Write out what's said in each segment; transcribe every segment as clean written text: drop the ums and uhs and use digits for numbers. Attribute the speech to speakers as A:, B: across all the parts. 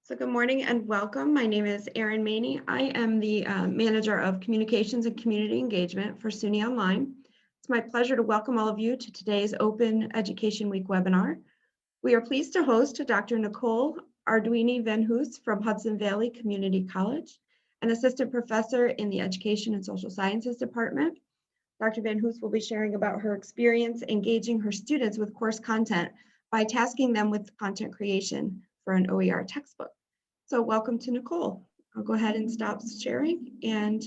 A: So good morning and welcome. My name is Erin Maney. I am the Manager of Communications and Community Engagement for SUNY Online. It's my pleasure to welcome all of you to today's Open Education Week webinar. We are pleased to host Dr. Nicole Arduini-Van Hoose from Hudson Valley Community College, an assistant professor in the Education and Social Sciences Department. Dr. Van Hoose will be sharing about her experience engaging her students with course content by tasking them with content creation for an OER textbook. So welcome to Nicole. I'll go ahead and stop sharing and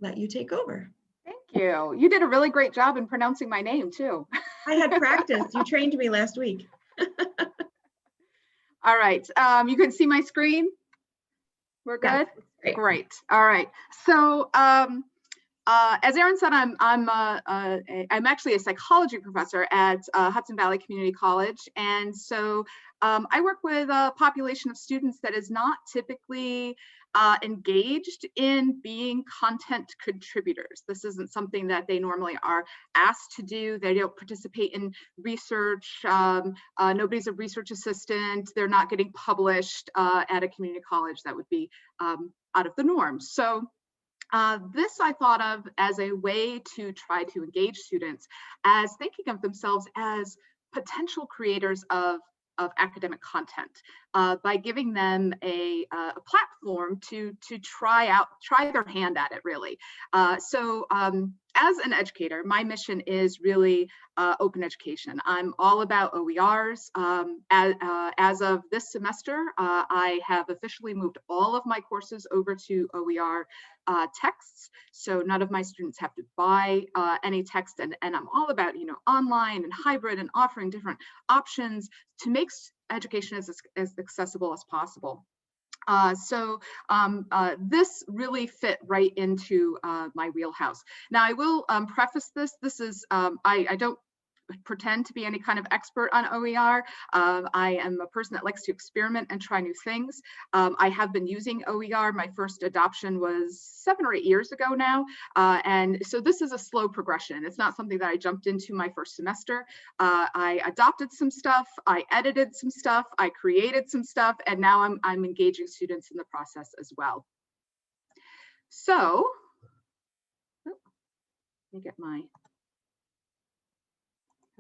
A: let you take over.
B: Thank you. You did a really great job in pronouncing my name too.
A: I had practiced. You trained me last week.
B: All right. You can see my screen? We're good?
A: Yes,
B: great. All right. So as Erin said, I'm actually a psychology professor at Hudson Valley Community College. And so I work with a population of students that is not typically engaged in being content contributors. This isn't something that they normally are asked to do. They don't participate in research. Nobody's a research assistant. They're not getting published at a community college. That would be out of the norm. So this I thought of as a way to try to engage students as thinking of themselves as potential creators of academic content by giving them a platform to try their hand at it, really. So as an educator, my mission is really open education. I'm all about OERs. As of this semester, I have officially moved all of my courses over to OER texts. So none of my students have to buy any text, and I'm all about, online and hybrid and offering different options to make education as accessible as possible. This really fit right into my wheelhouse. Now, I will preface this. This is, I don't pretend to be any kind of expert on OER. I am a person that likes to experiment and try new things. I have been using OER. My first adoption was 7 or 8 years ago now. And so this is a slow progression. It's not something that I jumped into my first semester. I adopted some stuff, I edited some stuff, I created some stuff, and now I'm engaging students in the process as well. So, let me get my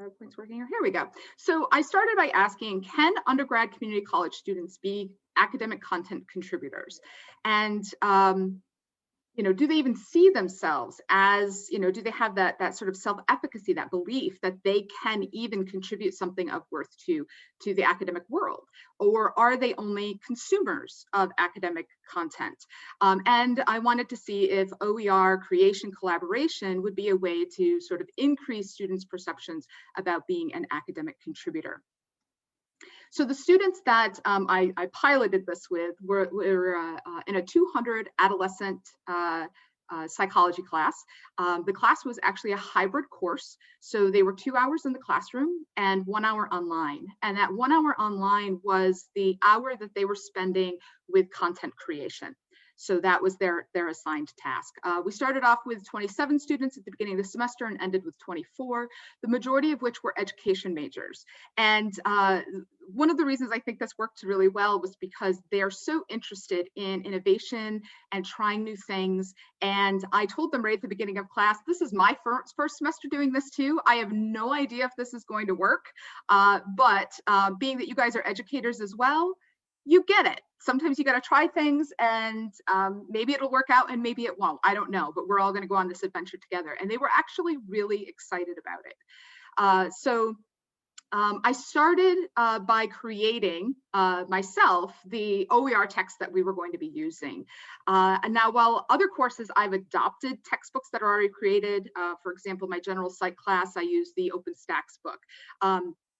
B: PowerPoint's working here. Here we go. So I started by asking, can undergrad community college students be academic content contributors? And do they even see themselves as, do they have that sort of self-efficacy, that belief that they can even contribute something of worth to the academic world? Or are they only consumers of academic content? And I wanted to see if OER creation collaboration would be a way to sort of increase students' perceptions about being an academic contributor. So the students that I piloted this with were in a 200 adolescent psychology class. The class was actually a hybrid course. So they were 2 hours in the classroom and 1 hour online. And that 1 hour online was the hour that they were spending with content creation. So that was their assigned task. We started off with 27 students at the beginning of the semester and ended with 24, the majority of which were education majors. And one of the reasons I think this worked really well was because they are so interested in innovation and trying new things. And I told them right at the beginning of class, this is my first semester doing this too. I have no idea if this is going to work, but being that you guys are educators as well, you get it. Sometimes you got to try things and maybe it'll work out and maybe it won't. I don't know, but we're all going to go on this adventure together. And they were actually really excited about it. I started by creating myself the OER text that we were going to be using. And now, while other courses I've adopted textbooks that are already created, for example, my general psych class, I used the OpenStax book.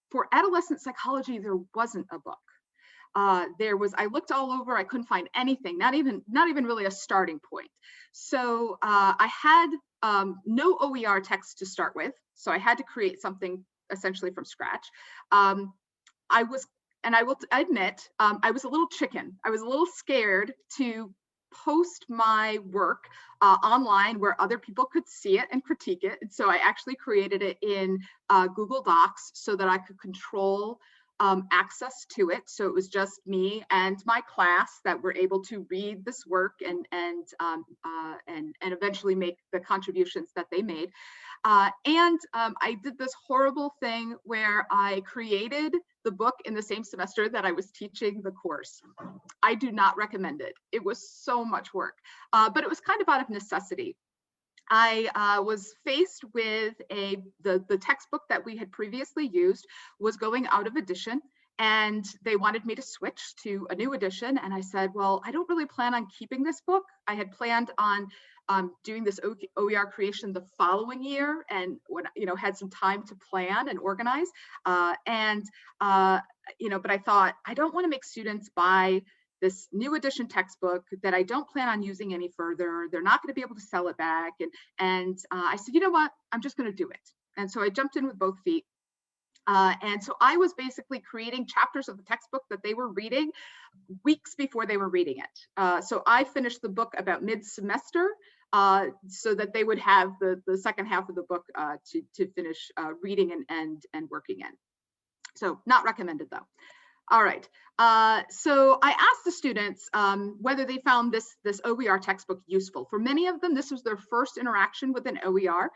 B: For adolescent psychology, there wasn't a book. I looked all over, I couldn't find anything, not even really a starting point. So I had no OER text to start with, so I had to create something essentially from scratch. I will admit, I was a little chicken. I was a little scared to post my work online where other people could see it and critique it. And so I actually created it in Google Docs so that I could control access to it. So it was just me and my class that were able to read this work and eventually make the contributions that they made. I did this horrible thing where I created the book in the same semester that I was teaching the course. I do not recommend it. It was so much work, but it was kind of out of necessity. I was faced with the textbook that we had previously used was going out of edition, and they wanted me to switch to a new edition. And I said, well, I don't really plan on keeping this book. I had planned on doing this OER creation the following year, and when had some time to plan and organize. But I thought, I don't want to make students buy this new edition textbook that I don't plan on using any further. They're not going to be able to sell it back. And I said, you know what? I'm just going to do it. And so I jumped in with both feet. And so I was basically creating chapters of the textbook that they were reading weeks before they were reading it. So I finished the book about mid-semester so that they would have the second half of the book to finish reading and working in. So not recommended though. All right, so I asked the students whether they found this OER textbook useful. For many of them, this was their first interaction with an OER.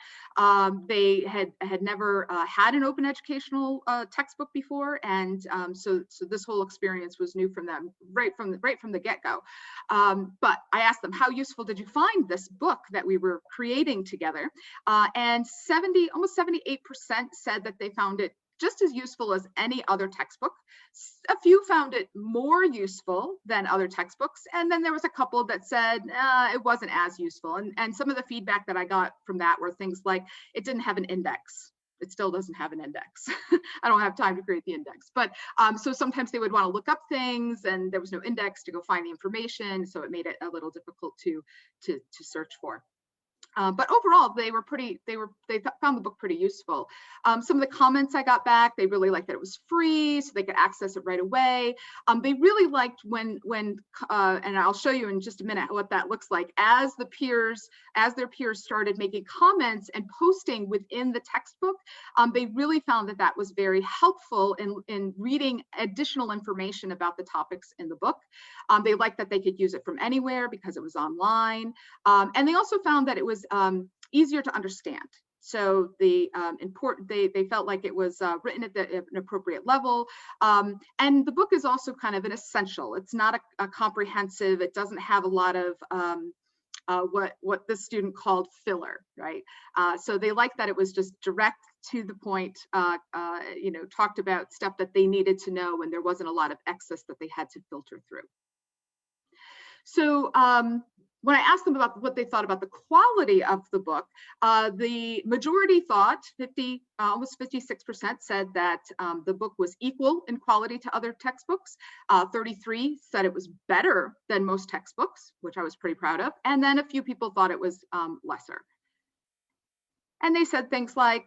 B: They had never had an open educational textbook before, and so this whole experience was new from them right from the get-go. But I asked them, how useful did you find this book that we were creating together? And almost 78% said that they found it just as useful as any other textbook. A few found it more useful than other textbooks. And then there was a couple that said it wasn't as useful. And some of the feedback that I got from that were things like, it didn't have an index. It still doesn't have an index. I don't have time to create the index. But so sometimes they would want to look up things and there was no index to go find the information. So it made it a little difficult to search for. But overall, they found the book pretty useful. Some of the comments I got back, they really liked that it was free, so they could access it right away. They really liked when and I'll show you in just a minute what that looks like, as their peers started making comments and posting within the textbook. They really found that was very helpful in reading additional information about the topics in the book. They liked that they could use it from anywhere because it was online. And they also found that it was easier to understand. So they felt like it was written at an appropriate level. And the book is also kind of an essential. It's not a comprehensive, it doesn't have a lot of what this student called filler, right? So they liked that it was just direct to the point, talked about stuff that they needed to know, and there wasn't a lot of excess that they had to filter through. So when I asked them about what they thought about the quality of the book, the majority thought, almost 56% said that the book was equal in quality to other textbooks. 33 said it was better than most textbooks, which I was pretty proud of. And then a few people thought it was lesser. And they said things like,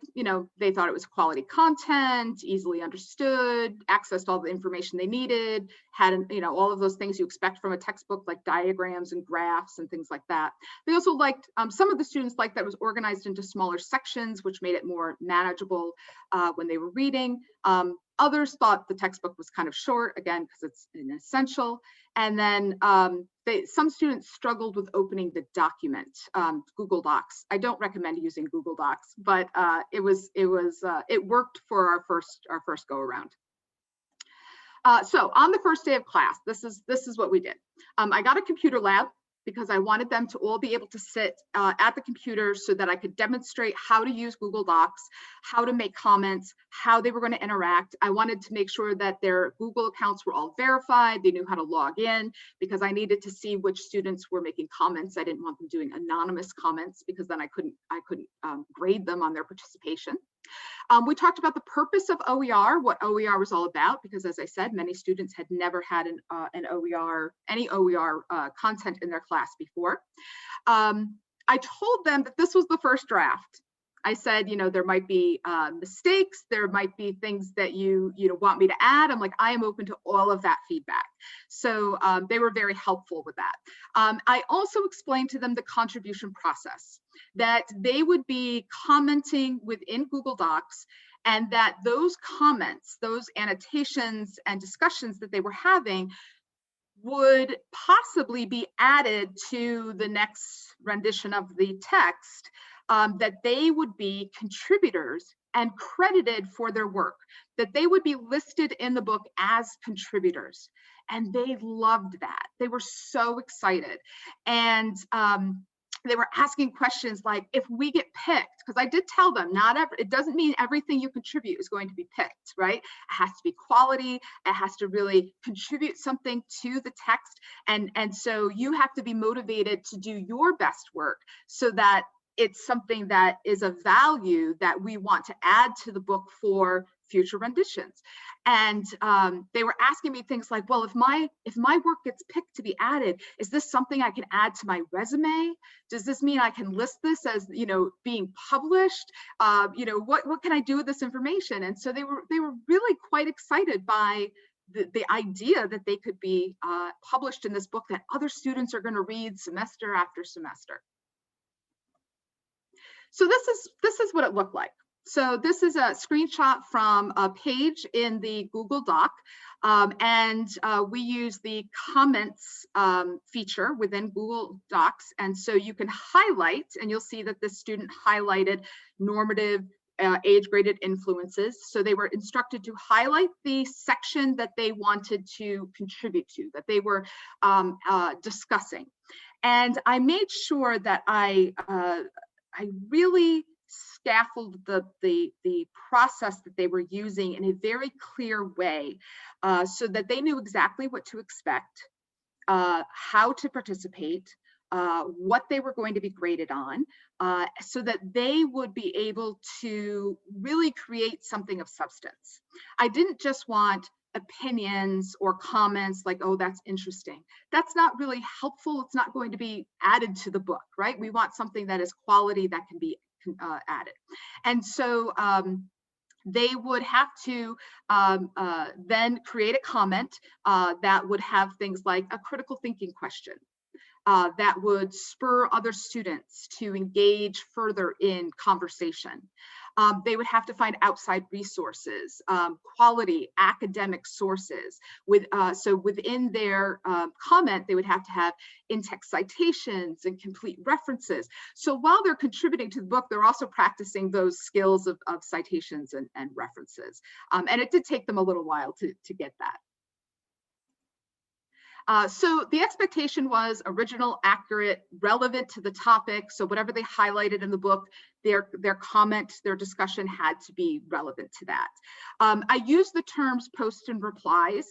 B: they thought it was quality content, easily understood, accessed all the information they needed, had, all of those things you expect from a textbook, like diagrams and graphs and things like that. They also liked, some of the students liked that it was organized into smaller sections, which made it more manageable when they were reading. Others thought the textbook was kind of short, again, because it's an essential. And then some students struggled with opening the document, Google Docs. I don't recommend using Google Docs, but it worked for our first go around. So on the first day of class, this is what we did. I got a computer lab, because I wanted them to all be able to sit at the computer so that I could demonstrate how to use Google Docs, how to make comments, how they were going to interact. I wanted to make sure that their Google accounts were all verified, they knew how to log in, because I needed to see which students were making comments. I didn't want them doing anonymous comments, because then I couldn't grade them on their participation. We talked about the purpose of OER, what OER was all about, because as I said, many students had never had any OER content in their class before. I told them that this was the first draft. I said, there might be mistakes, there might be things that you want me to add. I'm like, I am open to all of that feedback. So they were very helpful with that. I also explained to them the contribution process, that they would be commenting within Google Docs, and that those comments, those annotations and discussions that they were having would possibly be added to the next rendition of the text, that they would be contributors and credited for their work, that they would be listed in the book as contributors. And they loved that. They were so excited. And they were asking questions like, if we get picked, because I did tell them, it doesn't mean everything you contribute is going to be picked, right? It has to be quality. It has to really contribute something to the text. And so you have to be motivated to do your best work so that it's something that is of value that we want to add to the book for future renditions. And they were asking me things like, well, if my work gets picked to be added, is this something I can add to my resume? Does this mean I can list this as, being published? What can I do with this information? And so they were really quite excited by the idea that they could be published in this book that other students are going to read semester after semester. So this is what it looked like. So this is a screenshot from a page in the Google Doc, and we use the comments feature within Google Docs. And so you can highlight, and you'll see that this student highlighted normative age-graded influences. So they were instructed to highlight the section that they wanted to contribute to, that they were discussing. And I made sure that I really scaffolded the process that they were using in a very clear way, so that they knew exactly what to expect, how to participate, what they were going to be graded on, so that they would be able to really create something of substance. I didn't just want opinions or comments like, oh, that's interesting. That's not really helpful. It's not going to be added to the book, right? We want something that is quality that can be added. And so they would have to then create a comment that would have things like a critical thinking question that would spur other students to engage further in conversation. They would have to find outside resources, quality academic sources. So within their comment, they would have to have in-text citations and complete references. So while they're contributing to the book, they're also practicing those skills of citations and references. And it did take them a little while to get that. So the expectation was original, accurate, relevant to the topic. So whatever they highlighted in the book, their comment, their discussion had to be relevant to that. I use the terms post and replies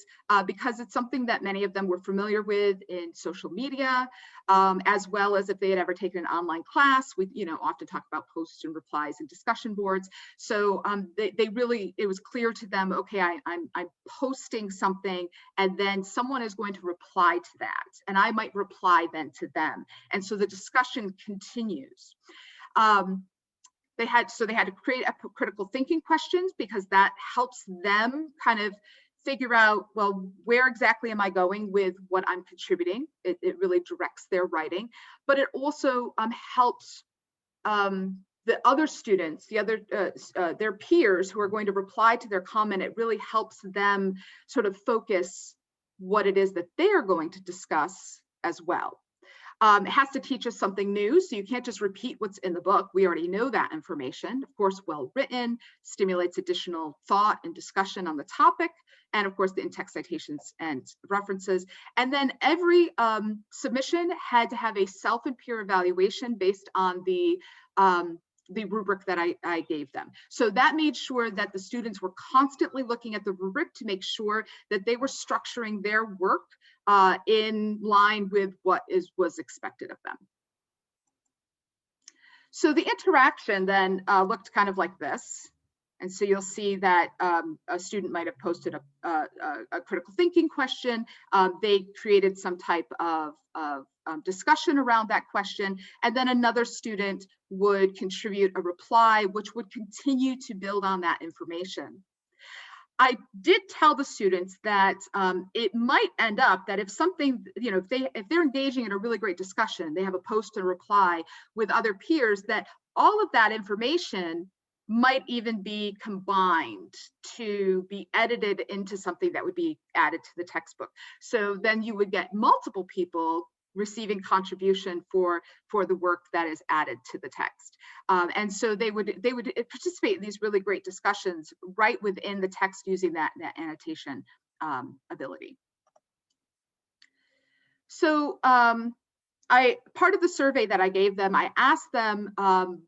B: because it's something that many of them were familiar with in social media, as well as if they had ever taken an online class. We often talk about posts and replies and discussion boards. So it was clear to them, okay, I'm posting something and then someone is going to reply to that. And I might reply then to them. And so the discussion continues. They had to create a critical thinking questions because that helps them kind of figure out, well, where exactly am I going with what I'm contributing? It really directs their writing, but it also helps the other students, their peers who are going to reply to their comment. It really helps them sort of focus what it is that they are going to discuss as well. It has to teach us something new, so you can't just repeat what's in the book. We already know that information. Of course, well written, stimulates additional thought and discussion on the topic, and of course the in-text citations and references. And then every submission had to have a self and peer evaluation based on the rubric that I gave them. So that made sure that the students were constantly looking at the rubric to make sure that they were structuring their work in line with what was expected of them. So the interaction then looked kind of like this. And so you'll see that a student might have posted a critical thinking question. They created some type of discussion around that question. And then another student would contribute a reply, which would continue to build on that information. I did tell the students that it might end up that if something, if they're engaging in a really great discussion, they have a post and reply with other peers, that all of that information might even be combined to be edited into something that would be added to the textbook. So then you would get multiple people receiving contribution for the work that is added to the text. And so they would participate in these really great discussions right within the text using that annotation ability. So part of the survey that I gave them, I asked them,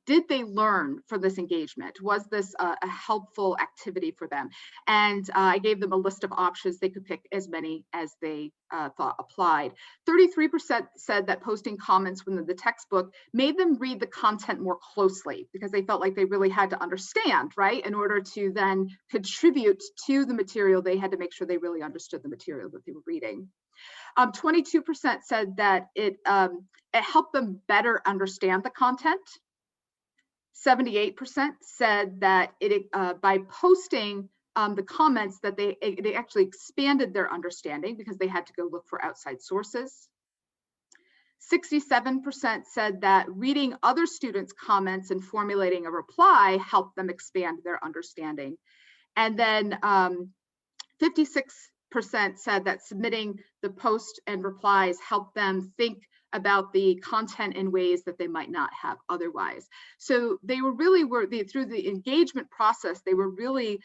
B: did they learn from this engagement? Was this a helpful activity for them? And I gave them a list of options. They could pick as many as they thought applied. 33% said that posting comments within the textbook made them read the content more closely because they felt like they really had to understand, right? In order to then contribute to the material, they had to make sure they really understood the material that they were reading. 22% said that it helped them better understand the content. 78% said that by posting the comments that it actually expanded their understanding because they had to go look for outside sources. 67% said that reading other students' comments and formulating a reply helped them expand their understanding. And then 56% said that submitting the post and replies helped them think about the content in ways that they might not have otherwise. So they were really through the engagement process, they were really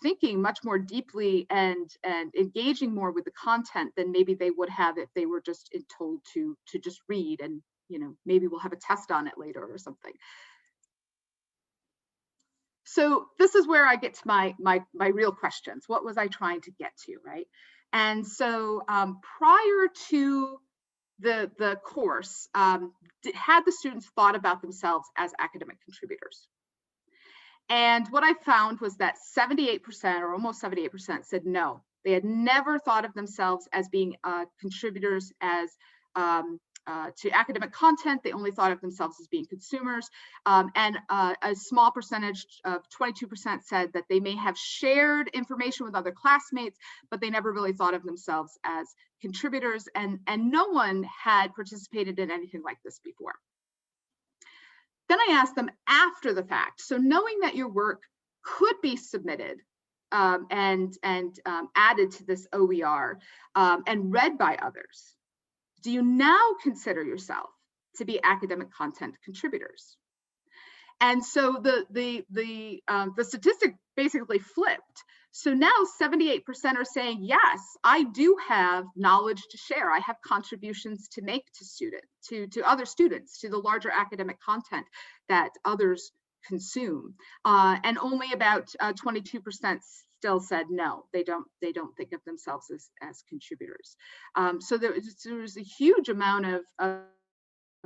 B: thinking much more deeply and engaging more with the content than maybe they would have if they were just told to just read and, you know, maybe we'll have a test on it later or something. So this is where I get to my real questions. What was I trying to get to, right? And so prior to the course, had the students thought about themselves as academic contributors? And what I found was that 78% or almost 78% said no. They had never thought of themselves as being contributors as to academic content. They only thought of themselves as being consumers. And a small percentage of 22% said that they may have shared information with other classmates, but they never really thought of themselves as contributors. And no one had participated in anything like this before. Then I asked them after the fact. So knowing that your work could be submitted and added to this OER and read by others, do you now consider yourself to be academic content contributors? And so the statistic basically flipped. So now 78% are saying, yes, I do have knowledge to share. I have contributions to make to other students, to the larger academic content that others consume. And only about 22% still said no, they don't think of themselves as contributors. So there was a huge amount of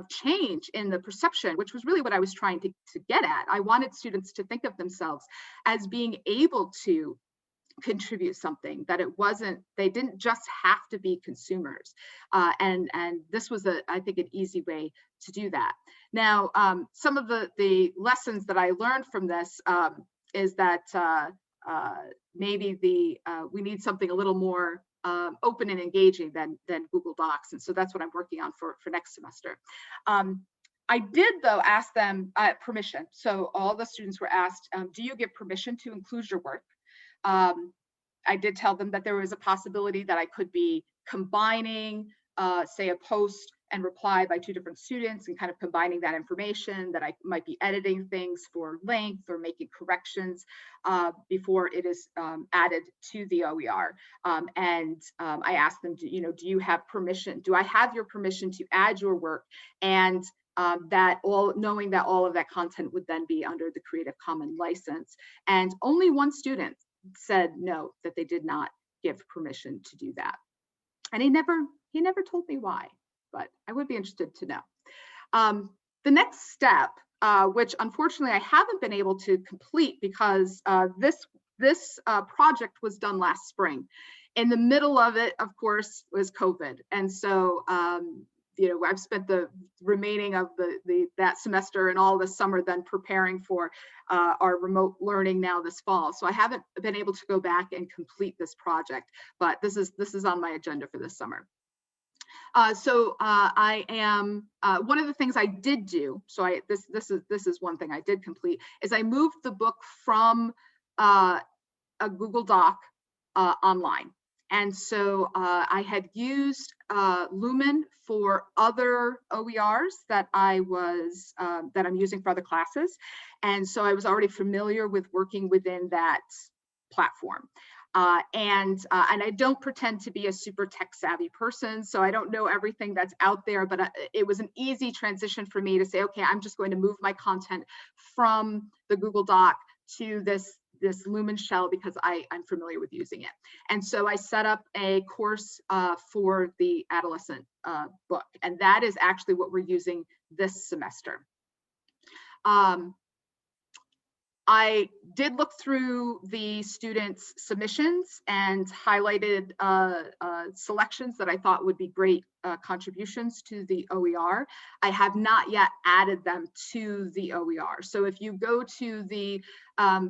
B: change in the perception, which was really what I was trying to get at. I wanted students to think of themselves as being able to contribute something, that they didn't just have to be consumers. And this was I think an easy way to do that. Now, some of the lessons that I learned from this is that maybe we need something a little more open and engaging than Google Docs. And so that's what I'm working on for next semester. I did, though, ask them permission. So all the students were asked, do you give permission to include your work? I did tell them that there was a possibility that I could be combining, say, a post and reply by two different students and kind of combining that information, that I might be editing things for length or making corrections before it is added to the OER. And I asked them, do you have permission? Do I have your permission to add your work? And knowing that all of that content would then be under the Creative Commons license. And only one student said no, that they did not give permission to do that. And he never told me why, but I would be interested to know. The next step, which unfortunately I haven't been able to complete because this project was done last spring. In the middle of it, of course, was COVID. And so I've spent the remaining of that semester and all the summer then preparing for our remote learning now this fall. So I haven't been able to go back and complete this project, but this is on my agenda for this summer. I am one of the things I did do. So this is one thing I did complete, is I moved the book from a Google Doc online. And so I had used Lumen for other OERs that I'm using for other classes. And so I was already familiar with working within that platform. And I don't pretend to be a super tech savvy person, so I don't know everything that's out there, but it was an easy transition for me to say, okay, I'm just going to move my content from the Google Doc to this Lumen shell because I'm familiar with using it. And so I set up a course for the adolescent book, and that is actually what we're using this semester. I did look through the students' submissions and highlighted selections that I thought would be great contributions to the OER. I have not yet added them to the OER. So if you go to the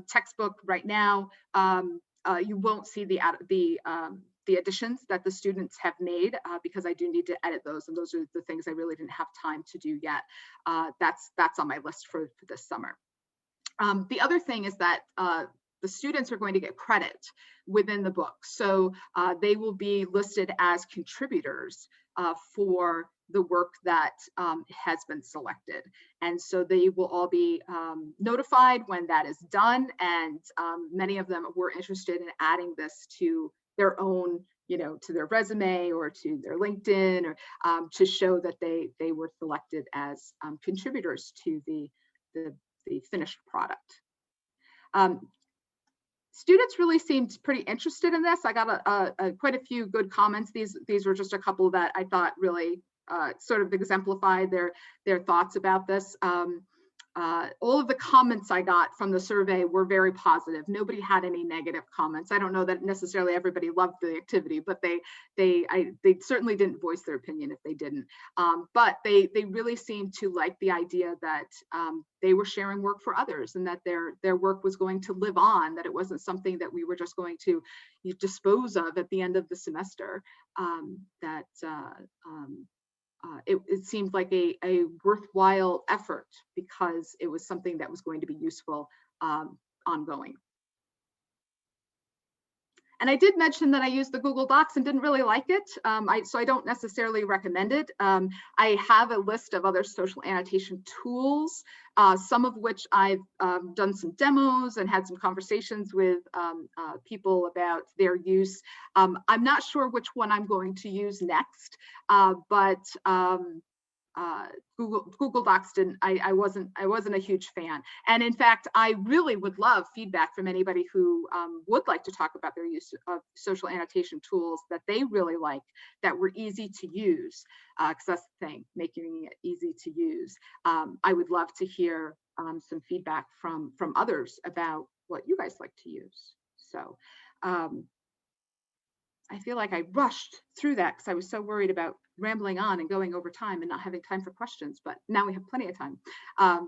B: textbook right now, you won't see the additions that the students have made because I do need to edit those, and those are the things I really didn't have time to do yet. That's on my list for this summer. The other thing is that the students are going to get credit within the book. So they will be listed as contributors for the work that has been selected. And so they will all be notified when that is done. And many of them were interested in adding this to their own, to their resume or to their LinkedIn, or to show that they were selected as contributors to the finished product. Students really seemed pretty interested in this. I got quite a few good comments. These were just a couple that I thought really sort of exemplified their thoughts about this. All of the comments I got from the survey were very positive. Nobody had any negative comments. I don't know that necessarily everybody loved the activity, but they certainly didn't voice their opinion if they didn't. But they really seemed to like the idea that they were sharing work for others, and that their work was going to live on, that it wasn't something that we were just going to dispose of at the end of the semester. It seemed like a worthwhile effort because it was something that was going to be useful ongoing. And I did mention that I used the Google Docs and didn't really like it, so I don't necessarily recommend it. I have a list of other social annotation tools, some of which I've done some demos and had some conversations with people about their use. I'm not sure which one I'm going to use next, but Google Docs I wasn't a huge fan. And in fact, I really would love feedback from anybody who would like to talk about their use of social annotation tools that they really like, that were easy to use, because that's the thing, making it easy to use. I would love to hear some feedback from others about what you guys like to use. So I feel like I rushed through that because I was so worried about rambling on and going over time and not having time for questions, but now we have plenty of time. I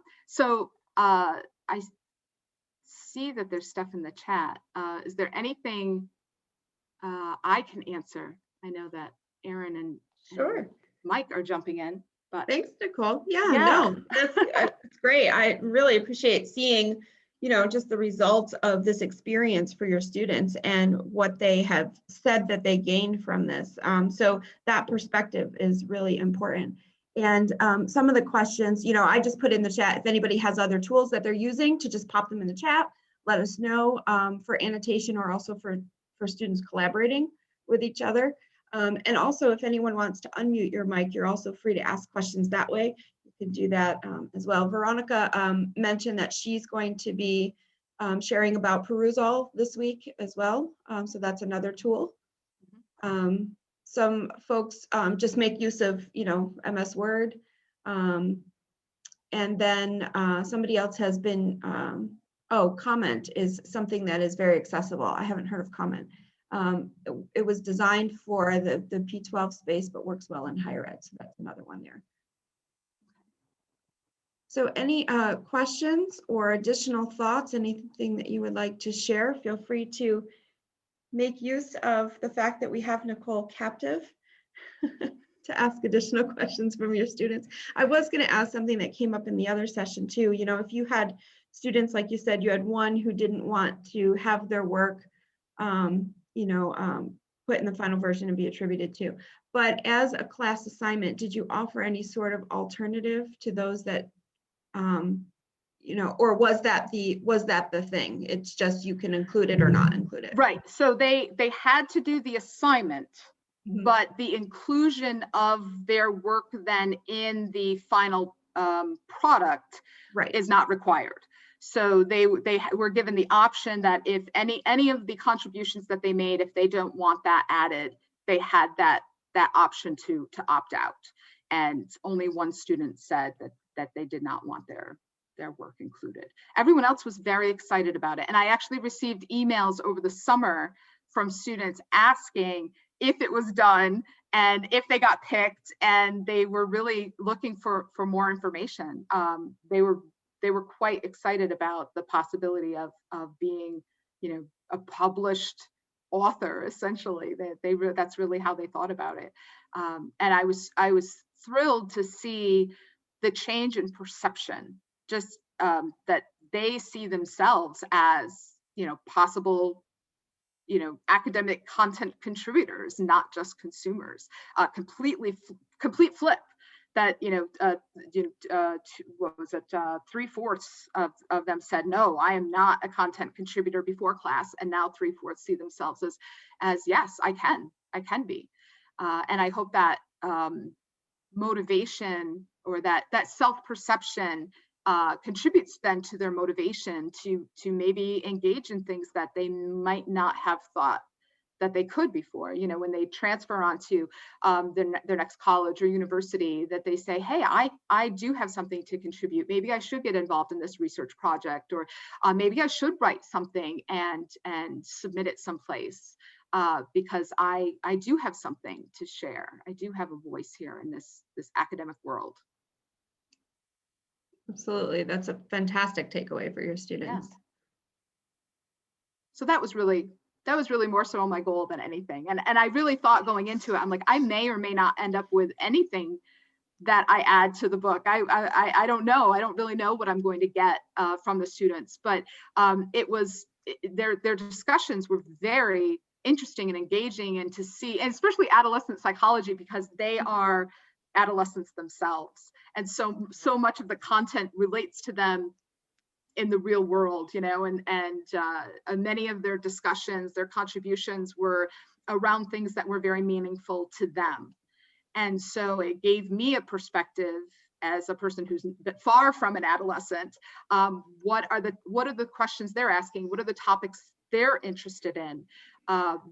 B: see that there's stuff in the chat. Is there anything I can answer? I know that Aaron and Mike are jumping in, but
A: thanks, Nicole. No, it's great. I really appreciate seeing just the results of this experience for your students and what they have said that they gained from this. So that perspective is really important. And some of the questions, I just put in the chat, if anybody has other tools that they're using, to just pop them in the chat, let us know for annotation, or also for students collaborating with each other. And also, if anyone wants to unmute your mic, you're also free to ask questions that way. You can do that as well. Veronica mentioned that she's going to be sharing about Perusall this week as well. So that's another tool. Some folks just make use of, MS Word. And then somebody else has been, Comment is something that is very accessible. I haven't heard of Comment. It was designed for the P12 space, but works well in higher ed. So that's another one there. So any questions or additional thoughts, anything that you would like to share, feel free to make use of the fact that we have Nicole captive. to ask additional questions from your students. I was going to ask something that came up in the other session too. You know, if you had students, like you said, you had one who didn't want to have their work, put in the final version and be attributed to. But as a class assignment, did you offer any sort of alternative to those that, or was that the thing? It's just you can include it or not include it.
B: Right. So they had to do the assignment, but the inclusion of their work then in the final product is not required. So they were given the option that if any of the contributions that they made, if they don't want that added, they had that option to opt out. And only one student said that they did not want their work included. Everyone else was very excited about it. And I actually received emails over the summer from students asking if it was done and if they got picked, and they were really looking for more information. They were quite excited about the possibility of being, a published author, essentially. That's really how they thought about it. And I was thrilled to see the change in perception, just that they see themselves as, possible, academic content contributors, not just consumers. Complete flip. That what was it? 3/4 of them said, no, I am not a content contributor before class, and now 3/4 see themselves as yes, I can be, and I hope that motivation, or that self-perception contributes then to their motivation to maybe engage in things that they might not have thought that they could before. When they transfer onto their next college or university, that they say, hey, I do have something to contribute. Maybe I should get involved in this research project, or maybe I should write something and submit it someplace, because I do have something to share. I do have a voice here in this academic world.
A: Absolutely. That's a fantastic takeaway for your students.
B: Yeah. So that was really more so my goal than anything. And I really thought going into it, I'm like, I may or may not end up with anything that I add to the book. I don't know. I don't really know what I'm going to get from the students, but their discussions were very interesting and engaging, and to see, and especially adolescent psychology, because they are adolescents themselves. And so much of the content relates to them in the real world, and many of their discussions, their contributions were around things that were very meaningful to them. And so it gave me a perspective as a person who's far from an adolescent. What are the questions they're asking? What are the topics they're interested in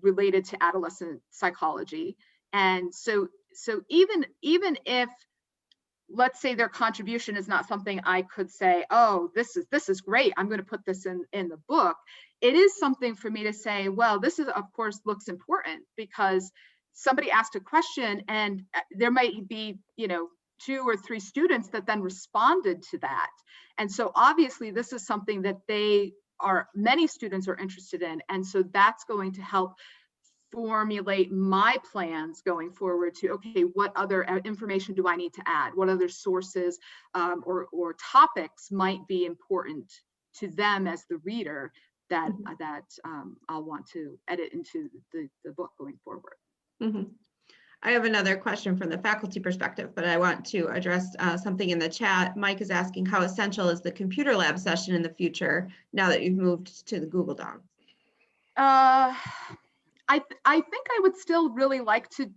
B: related to adolescent psychology? And so even if, let's say, their contribution is not something I could say, oh, this is great, I'm going to put this in the book. It is something for me to say, well, this is, of course, looks important, because somebody asked a question and there might be, 2 or 3 students that then responded to that. And so obviously this is something that many students are interested in. And so that's going to help formulate my plans going forward to, okay, what other information do I need to add? What other sources or topics might be important to them as the reader that I'll want to edit into the book going forward.
A: Mm-hmm. I have another question from the faculty perspective, but I want to address something in the chat. Mike is asking, how essential is the computer lab session in the future now that you've moved to the Google Doc?
B: I think I would still really like to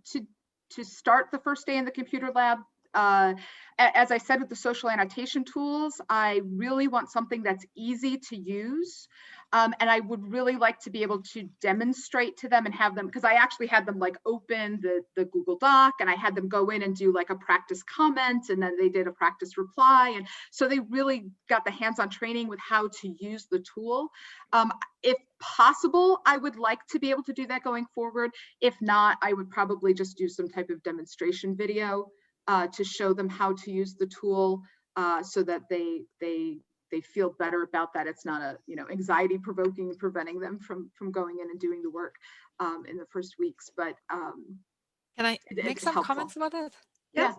B: start the first day in the computer lab. As I said with the social annotation tools, I really want something that's easy to use. And I would really like to be able to demonstrate to them and have them, because I actually had them like open the Google Doc, and I had them go in and do like a practice comment, and then they did a practice reply. And so they really got the hands-on training with how to use the tool. If possible, I would like to be able to do that going forward. If not, I would probably just do some type of demonstration video to show them how to use the tool, so that they feel better about that. It's not a anxiety provoking, preventing them from going in and doing the work in the first weeks. But
C: Can I
B: It-
C: make
B: it's
C: some
B: helpful.
C: comments about that?
A: Yes,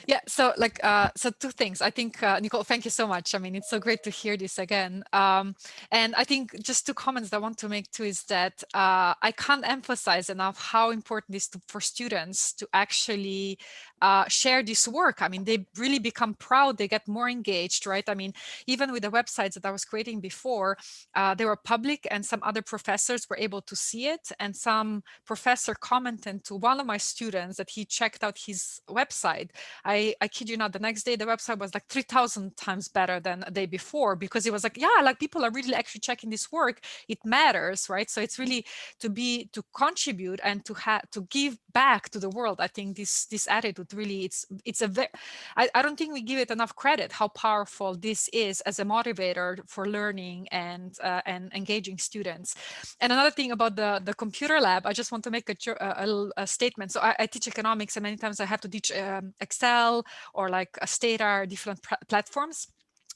C: Yeah, so like, so two things. I think, Nicole, thank you so much. I mean, it's so great to hear this again. And I think just two comments that I want to make too is that I can't emphasize enough how important it is for students to actually share this work. I mean, they really become proud, they get more engaged, right? I mean, even with the websites that I was creating before, they were public and some other professors were able to see it. And some professor commented to one of my students that he checked out his website. I kid you not, the next day the website was like 3,000 times better than a day before, because it was like, yeah, like people are really actually checking this work. It matters, right? So it's really to contribute and to give back to the world. I think this attitude really, it's a very, I don't think we give it enough credit how powerful this is as a motivator for learning and engaging students. And another thing about the computer lab, I just want to make a statement. So I teach economics, and many times I have to teach Excel or like a Stata, different platforms.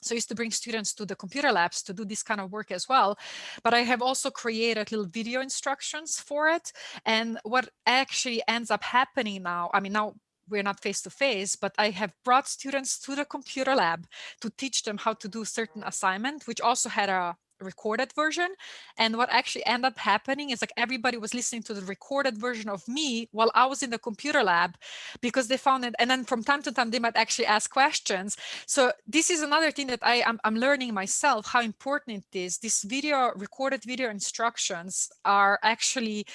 C: So I used to bring students to the computer labs to do this kind of work as well. But I have also created little video instructions for it. And what actually ends up happening now, I mean, now we're not face to face, but I have brought students to the computer lab to teach them how to do certain assignment, which also had a recorded version. And what actually ended up happening is like everybody was listening to the recorded version of me while I was in the computer lab, because they found it. And then from time to time, they might actually ask questions. So this is another thing that I'm learning myself, how important it is. These recorded video instructions are actually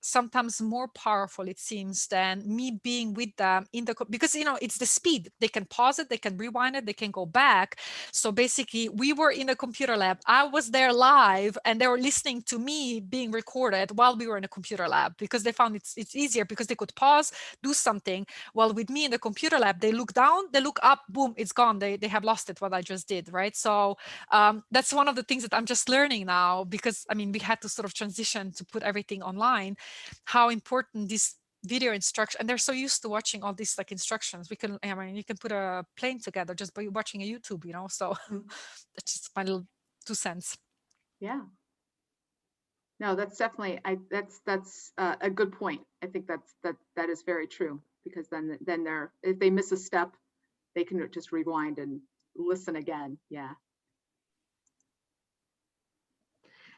C: sometimes more powerful, it seems, than me being with them because it's the speed. They can pause it, they can rewind it, they can go back. So basically we were in the computer lab, I was there live, and they were listening to me being recorded while we were in a computer lab, because they found it's easier, because they could pause, do something, while with me in the computer lab, they look down, they look up, boom, it's gone. They have lost it, what I just did, right? So that's one of the things that I'm just learning now, because I mean, we had to sort of transition to put everything online, how important this video instruction, and they're so used to watching all these like instructions. I mean, you can put a plane together just by watching a YouTube, so that's just my little 2 cents.
B: Yeah. No, that's definitely, that's a good point. I think that is very true, because then if they miss a step, they can just rewind and listen again. Yeah.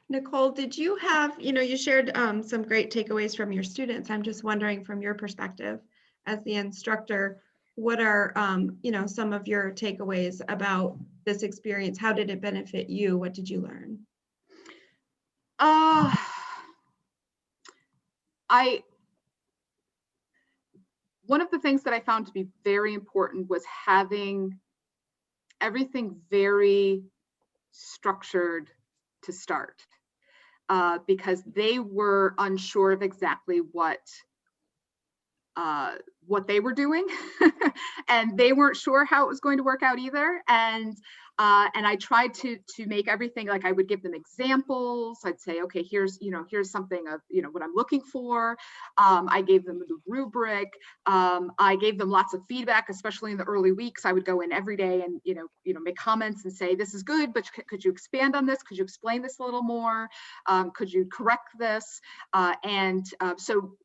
A: Nicole, did you have, you shared some great takeaways from your students. I'm just wondering, from your perspective as the instructor, what are, some of your takeaways about this experience? How did it benefit you? What did you learn?
B: One of the things that I found to be very important was having everything very structured to start, because they were unsure of exactly what they were doing and they weren't sure how it was going to work out either. And I tried to make everything, like I would give them examples. I'd say, okay, here's something of, what I'm looking for. I gave them the rubric. I gave them lots of feedback, especially in the early weeks. I would go in every day and, make comments and say, this is good, but could you expand on this? Could you explain this a little more? Could you correct this? So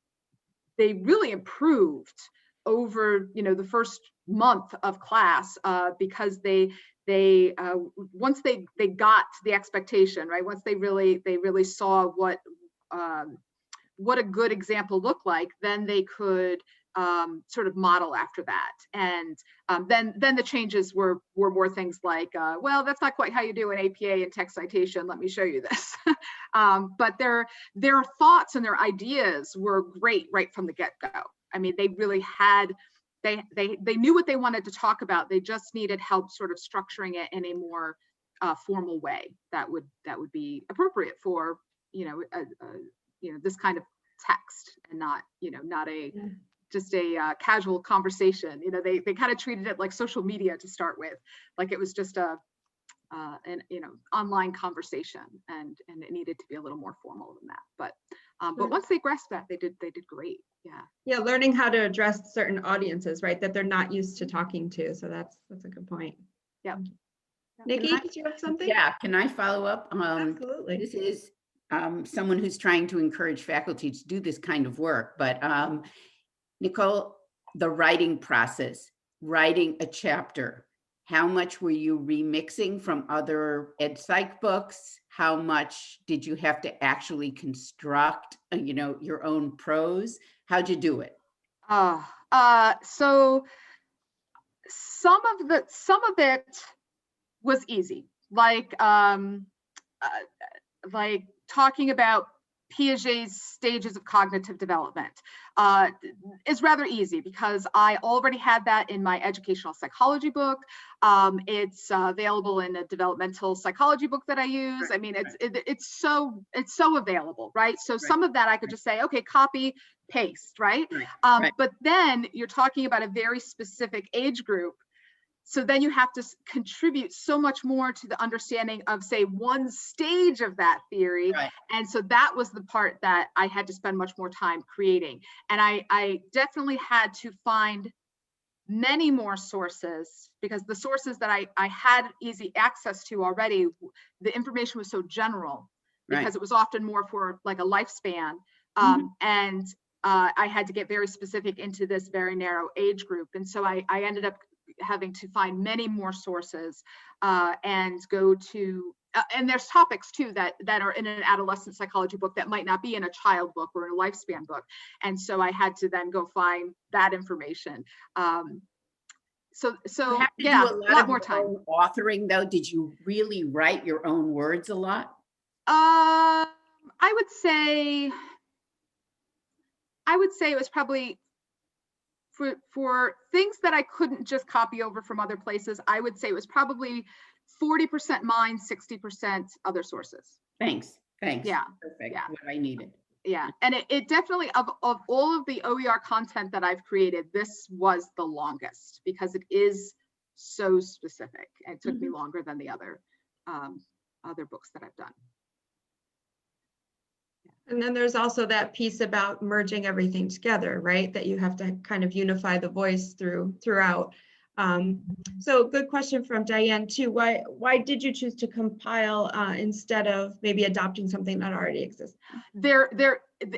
B: they really improved over the first month of class, because they once they got the expectation, right, once they really saw what a good example looked like, then they could sort of model after that. And then the changes were more things like, well, that's not quite how you do an APA and text citation. Let me show you this. But their thoughts and their ideas were great right from the get-go. I mean, they really had, they knew what they wanted to talk about. They just needed help sort of structuring it in a more formal way that would be appropriate for this kind of text, and not just a casual conversation. They kind of treated it like social media to start with, like it was just an online conversation, and it needed to be a little more formal than that. But once they grasped that, they did great. Yeah,
A: learning how to address certain audiences, right, that they're not used to talking to. So that's a good point.
B: Yeah.
A: Nikki, did you have something?
D: Yeah, can I follow up?
A: Absolutely.
D: This is someone who's trying to encourage faculty to do this kind of work, but Nicole, the writing process, writing a chapter, how much were you remixing from other ed psych books? How much did you have to actually construct, your own prose? How'd you do it?
B: So some of it was easy, like talking about Piaget's stages of cognitive development is rather easy because I already had that in my educational psychology book. It's available in a developmental psychology book that I use.
D: Right,
B: I mean, it's so available, right? So some of that I could just say, okay, copy, paste, right?
D: Right.
B: But then you're talking about a very specific age group. So then you have to contribute so much more to the understanding of, say, one stage of that theory.
D: Right.
B: And so that was the part that I had to spend much more time creating. And I definitely had to find many more sources, because the sources that I had easy access to already, the information was so general, because
D: Right.
B: it was often more for like a lifespan. And I had to get very specific into this very narrow age group. And so I ended up having to find many more sources and go to, and there's topics too that are in an adolescent psychology book that might not be in a child book or in a lifespan book. And so I had to then go find that information. So yeah,
D: do
B: a lot more time.
D: Authoring though, did you really write your own words a lot?
B: I would say it was probably for things that I couldn't just copy over from other places. I would say it was probably 40% mine, 60% other sources.
D: Thanks.
B: Yeah.
D: Perfect.
B: Yeah.
D: What I needed.
B: Yeah. And it definitely, of all of the OER content that I've created, this was the longest because it is so specific. It took me longer than the other books that I've done.
A: And then there's also that piece about merging everything together, right? That you have to kind of unify the voice throughout. So good question from Diane too. Why did you choose to compile instead of maybe adopting something that already exists?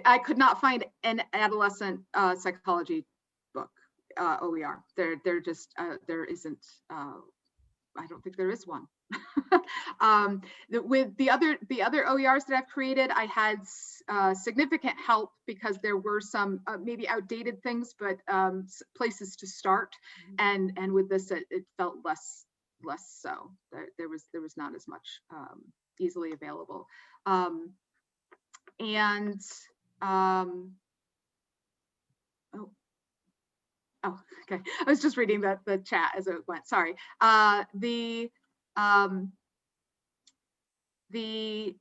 B: I could not find an adolescent psychology book, OER. There just there isn't. I don't think there is one. With the other OERs that I've created, I had significant help because there were some maybe outdated things, but places to start. And with this, it felt less so. There was not as much easily available. Oh, okay. I was just reading the chat as it went. Sorry. The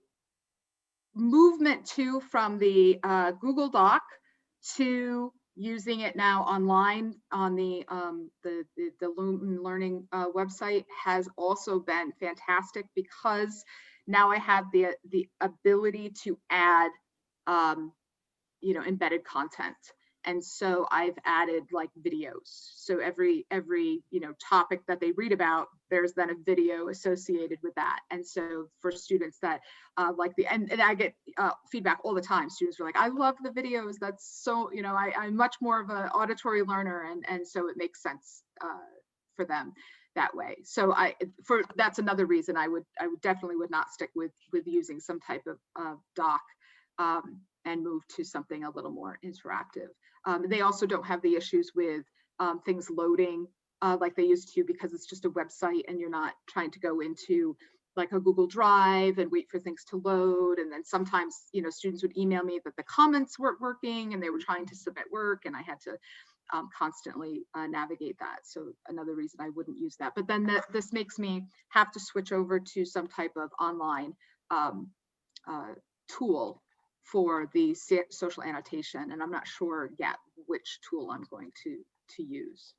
B: movement too from the Google Doc to using it now online on the Lumen Learning website has also been fantastic, because now I have the ability to add embedded content. And so I've added like videos. So every topic that they read about, there's then a video associated with that. And so for students that like and I get feedback all the time. Students are like, I love the videos. That's so, I'm much more of an auditory learner. And so it makes sense for them that way. So that's another reason I would definitely would not stick with using some type of doc and move to something a little more interactive. They also don't have the issues with things loading like they used to, because it's just a website and you're not trying to go into like a Google Drive and wait for things to load. And then sometimes, students would email me that the comments weren't working and they were trying to submit work, and I had to constantly navigate that. So another reason I wouldn't use that. But then this makes me have to switch over to some type of online tool for the social annotation, and I'm not sure yet which tool I'm going to use.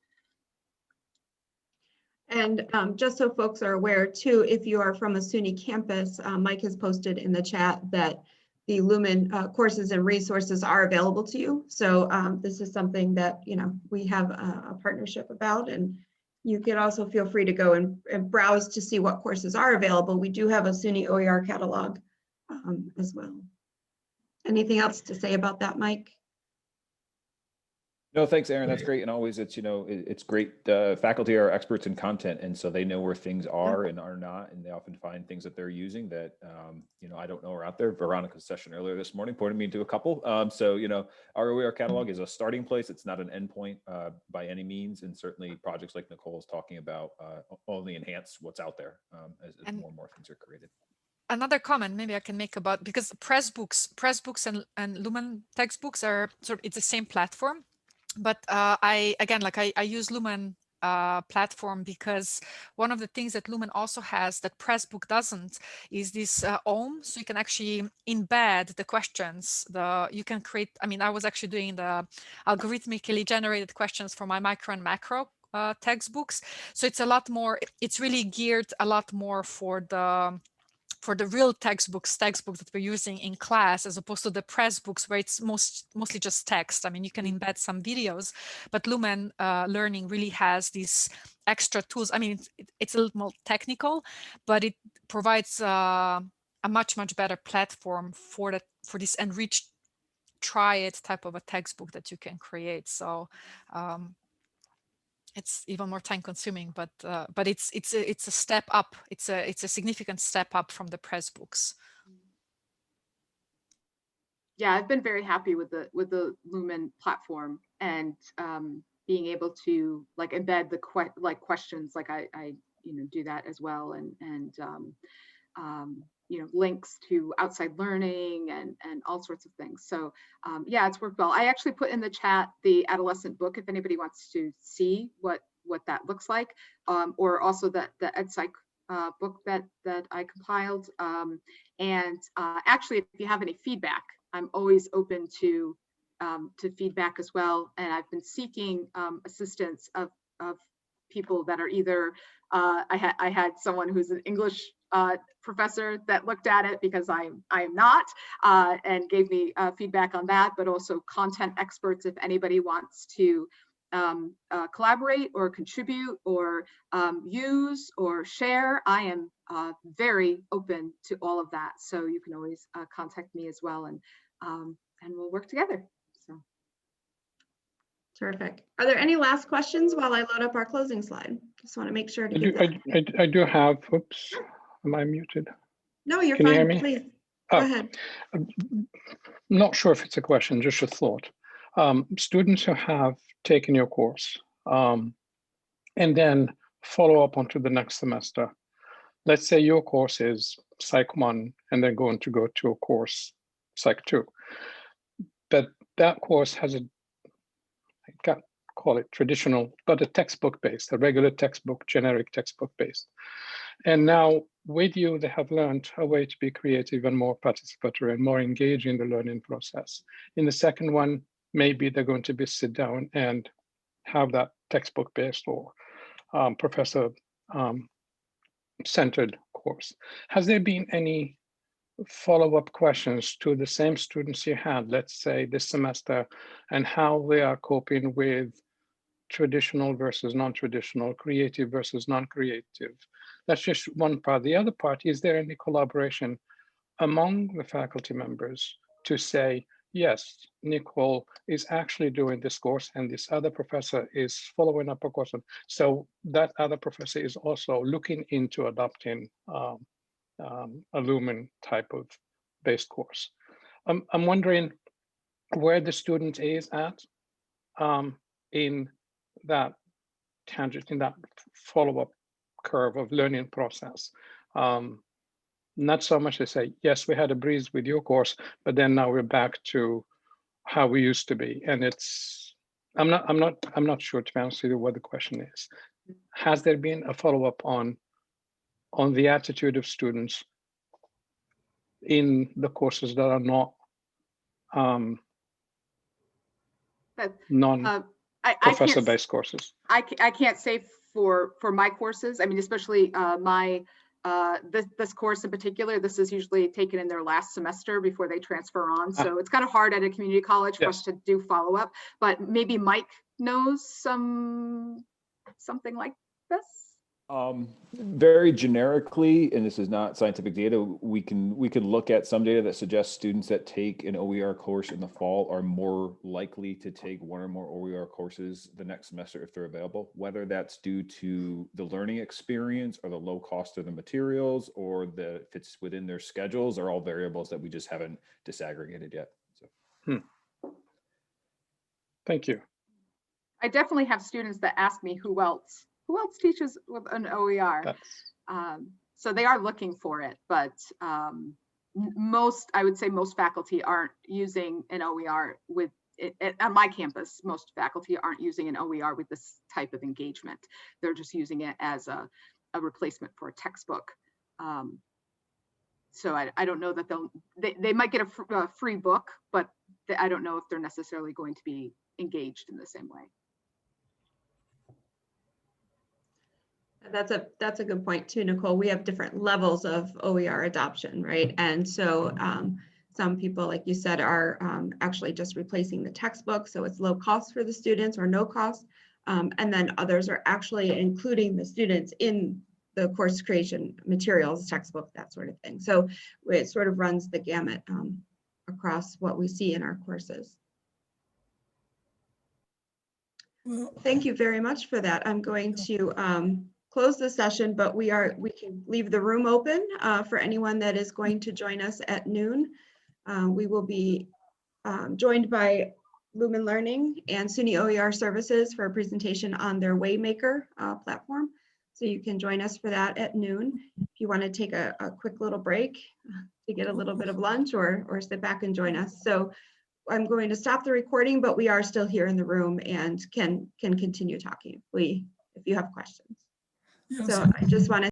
A: And just so folks are aware too, if you are from a SUNY campus, Mike has posted in the chat that the Lumen courses and resources are available to you. So this is something that we have a partnership about, and you can also feel free to go and browse to see what courses are available. We do have a SUNY OER catalog as well. Anything else to say about that, Mike?
E: No, thanks, Aaron. That's great. And always it's, it's great. Faculty are experts in content. And so they know where things are and are not. And they often find things that they're using that, I don't know are out there. Veronica's session earlier this morning pointed me to a couple. Our OER catalog is a starting place. It's not an endpoint by any means. And certainly projects like Nicole is talking about only enhance what's out there as more and more things are created.
C: Another comment maybe I can make about, because Pressbooks and Lumen textbooks are it's the same platform. But I use Lumen platform because one of the things that Lumen also has that Pressbook doesn't is this OM. So you can actually embed the questions. You can create, I was actually doing the algorithmically generated questions for my micro and macro textbooks. So it's a lot more, it's really geared a lot more for the real textbooks that we're using in class, as opposed to the Pressbooks where it's mostly just text. You can embed some videos, but Lumen Learning really has these extra tools. It's a little more technical, but it provides a much better platform for this enriched, try it type of a textbook that you can create. So it's even more time consuming, but it's a step up. It's a significant step up from the Pressbooks.
B: Yeah, I've been very happy with the Lumen platform and being able to embed the questions. I do that as well, and links to outside learning and all sorts of things. So yeah, it's worked well. I actually put in the chat the adolescent book if anybody wants to see what that looks like, or also the EdPsych book that I compiled. Actually, if you have any feedback, I'm always open to feedback as well. And I've been seeking assistance of people that are either I had someone who's an English professor that looked at it because I am not, and gave me feedback on that, but also content experts if anybody wants to collaborate or contribute or use or share. I am very open to all of that. So you can always contact me as well, and we'll work together. So.
A: Terrific. Are there any last questions while I load up our closing slide? Just want to make sure to give that.
F: I do have, oops, am I muted?
A: No, you're
F: Can
A: fine.
F: you hear me?
A: Please,
F: go
A: ahead.
F: I'm not sure if it's a question, just a thought. Students who have taken your course and then follow up onto the next semester. Let's say your course is Psych 1 and they're going to go to a course Psych 2. But that course has I can't call it traditional, but a textbook based, a regular textbook, generic textbook based. And now with you, they have learned a way to be creative and more participatory and more engaged in the learning process. In the second one, maybe they're going to be sit down and have that textbook based or professor centered course. Has there been any follow-up questions to the same students you had, let's say this semester, and how they are coping with traditional versus non-traditional, creative versus non-creative? That's just one part. The other part, is there any collaboration among the faculty members to say, yes, Nicole is actually doing this course and this other professor is following up a course. So that other professor is also looking into adopting a Lumen type of based course. I'm wondering where the student is at in that tangent, in that follow-up curve of learning process. Not so much to say, yes, we had a breeze with your course, but then now we're back to how we used to be. And I'm not sure, to be honest with you, what the question is. Has there been a follow-up on the attitude of students in the courses that are not non-professor-based courses?
B: I can't say for my courses. I mean, especially this course in particular, this is usually taken in their last semester before they transfer on. So it's kind of hard at a community college for us to do follow-up, but maybe Mike knows something like this.
E: Very generically, and this is not scientific data, we can look at some data that suggests students that take an OER course in the fall are more likely to take one or more OER courses the next semester if they're available, whether that's due to the learning experience or the low cost of the materials or the if it's within their schedules are all variables that we just haven't disaggregated yet. So.
F: Thank you.
B: I definitely have students that ask me who else teaches with an OER. So they are looking for it, but I would say most faculty aren't using an OER with it, on my campus. Most faculty aren't using an OER with this type of engagement. They're just using it as a replacement for a textbook. So I don't know that they might get a free book, but I don't know if they're necessarily going to be engaged in the same way.
A: That's a good point too, Nicole. We have different levels of OER adoption, right? And so some people, like you said, are actually just replacing the textbook, so it's low cost for the students or no cost. And then others are actually including the students in the course creation materials, textbook, that sort of thing. So it sort of runs the gamut across what we see in our courses. Well, thank you very much for that. I'm going to close the session, but we can leave the room open for anyone that is going to join us at noon. We will be joined by Lumen Learning and SUNY OER Services for a presentation on their Waymaker platform. So you can join us for that at noon. If you want to take a quick little break to get a little bit of lunch or sit back and join us. So I'm going to stop the recording, but we are still here in the room and can continue talking if you have questions. Yes. So I just want to